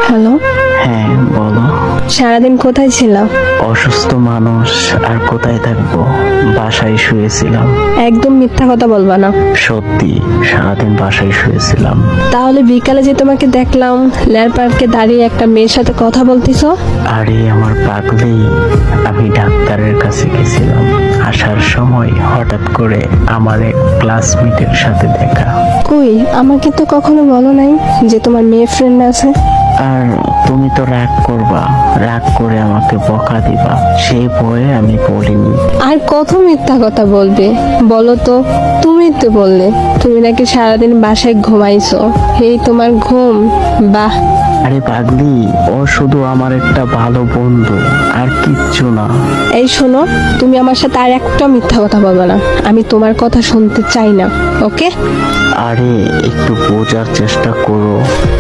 Hello, হ্যাঁ বলো। সারাদিন কোথায় ছিলাম? অসুস্থ মানুষ আর কোথায় থাকবো, বাসায় শুয়েছিলাম। একদম মিথ্যা কথা বলবা না। সত্যি, সারাদিন বাসায় শুয়েছিলাম। তাহলে বিকালে যে তোমাকে দেখলাম লেয়ার পার্কে দাঁড়িয়ে একটা মেয়ের সাথে কথা বলতেছ। আরে আমার পাগলি, আমি ডাক্তারের কাছে গেছিলাম। আসার সময় হঠাৎ করে আমার এক ক্লাসমেটের সাথে দেখা। কই, আমাকে তো কখনো বলো নাই যে তোমার মেয়ে ফ্রেন্ড আছে। আর তুমি তো রাগ করবা, রাগ করে আমাকে বকা দিবা, সেই ভয়ে আমি বলিনি। আর কত মিথ্যা কথা বলবে বলো তো? তুমি তো বললে তুমি নাকি সারাদিন বাসায় ঘুমাইছো। এই তোমার ঘুম? বাহ। আরে পাগলি, ও শুধু আমার একটা ভালো বন্ধু, আর কিচ্ছু না। এই শোনো, তুমি আমার সাথে আর একটা মিথ্যা কথা বলবে না। আমি তোমার কথা শুনতে চাই না, ওকে? আরে একটু বোঝার চেষ্টা করো।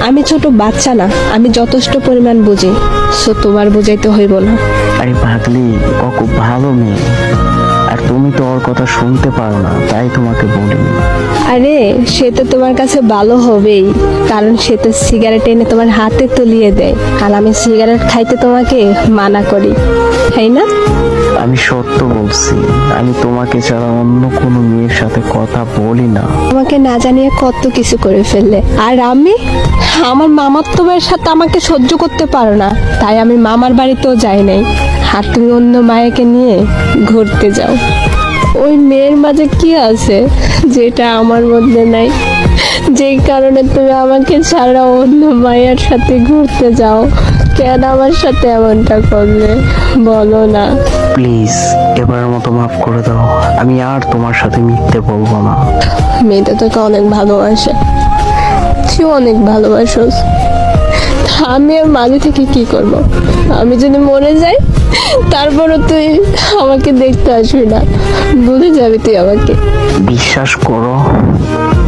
আমি ছোট বাচ্চা না, আমি যথেষ্ট পরিমাণ বুঝি। সো তোমার বুঝাইতে হইব না। আরে পাগলি, ও খুব ভালো মেয়ে, আর তুমি তো ওর কথা শুনতে পারো না, তাই তোমাকে বলিনি। আরে সে তো তোমার কাছে ভালো হবেই, কারণ সে তো সিগারেট এনে তোমার হাতে তুলিয়ে দেয়, আর আমি সিগারেট খাইতে তোমাকে মানা করি, তাই না? আমি সত্য বলছি, আমি তোমাকে ছাড়া অন্য কোনো মেয়ের সাথে কথা বলি না। তোমাকে না জানিয়ে কত কিছু করে ফেললে। আর আমি, আমার মামাতো ভাইয়ের সাথে আমাকে সহ্য করতে পারো না, তাই আমি মামার বাড়িতেও যাই নাই। আর তুমি অন্য মায়াকে নিয়ে ঘুরতে যাও। ওই মেয়ের মাঝে কি আছে যেটা আমার মধ্যে নাই, যেই কারণে তুমি আমাকে ছাড়া অন্য মায়ের সাথে ঘুরতে যাও? কেন আমার সাথে এমনটা করলে বলো না? প্লিজ এবারের মতো মাফ করে দাও, আমি আর তোমার সাথে মিথ্যে বলবো না। মেয়েটা তোকে অনেক ভালোবাসে, তুই অনেক ভালোবাসোস। আমি আর মাঝে থেকে কি করব? আমি যদি মরে যাই তারপরও তুই আমাকে দেখতে আসবি না, ভুলে যাবি তুই আমাকে। বিশ্বাস করো,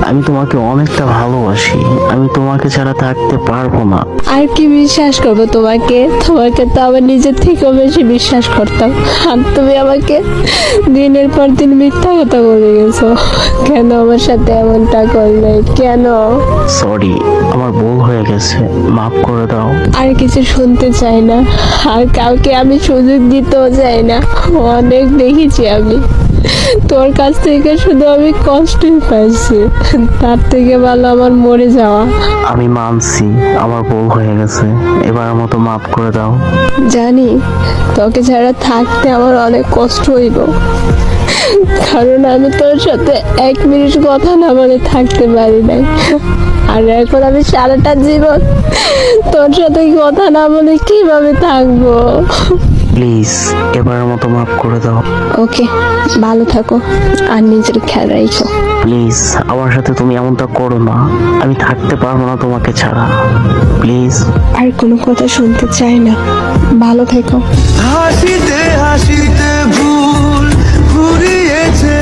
আমি তোমাকে অনেকটা ভালোবাসি, আমি তোমাকে ছাড়া থাকতে পারবো না। আর কি বিশ্বাস করবো তোমাকে? তোমাকে তো আমার নিজের থেকেও বেশি বিশ্বাস করতাম, আর তুমি আমাকে দিনের পর দিন মিথ্যা কথা বলে গেছো। কেন আমার সাথে এমনটা করলে? কেন? সরি, আমার ভুল হয়ে গেছে, মাফ করে দাও। আর কিছু শুনতে চাই না, আর কাউকে আমি সুযোগ দিতেও চাই না। অনেক দেখেছি আমি তোর কাছ থেকে, শুধু আমি কষ্টই পাইছি। তার থেকে ভালো আমার মরে যাওয়া। আমি মানছি আমার ভুল হয়ে গেছে, এবারের মতো মাফ করে দাও। জানি তোকে ছাড়া থাকতে আমার অনেক কষ্ট হইব, কারণ আমি তোর সাথে 1 মিনিট কথা না বলে থাকতে পারি নাই। আর এখন আমি সারাটা জীবন তোর সাথে কথা না বলে কিভাবে থাকবো? প্লিজ এবারের মতো মাফ করে দাও। ওকে, ভালো থাকো আর নিজের খেয়াল রাখো। প্লিজ আমার সাথে তুমি এমনটা করো না, আমি থাকতে পারবো না তোমাকে ছাড়া, প্লিজ। আর কোনো কথা শুনতে চাই না, ভালো থেকো। হাসিতে হাসিতে ভুল ঘুরিয়েছে।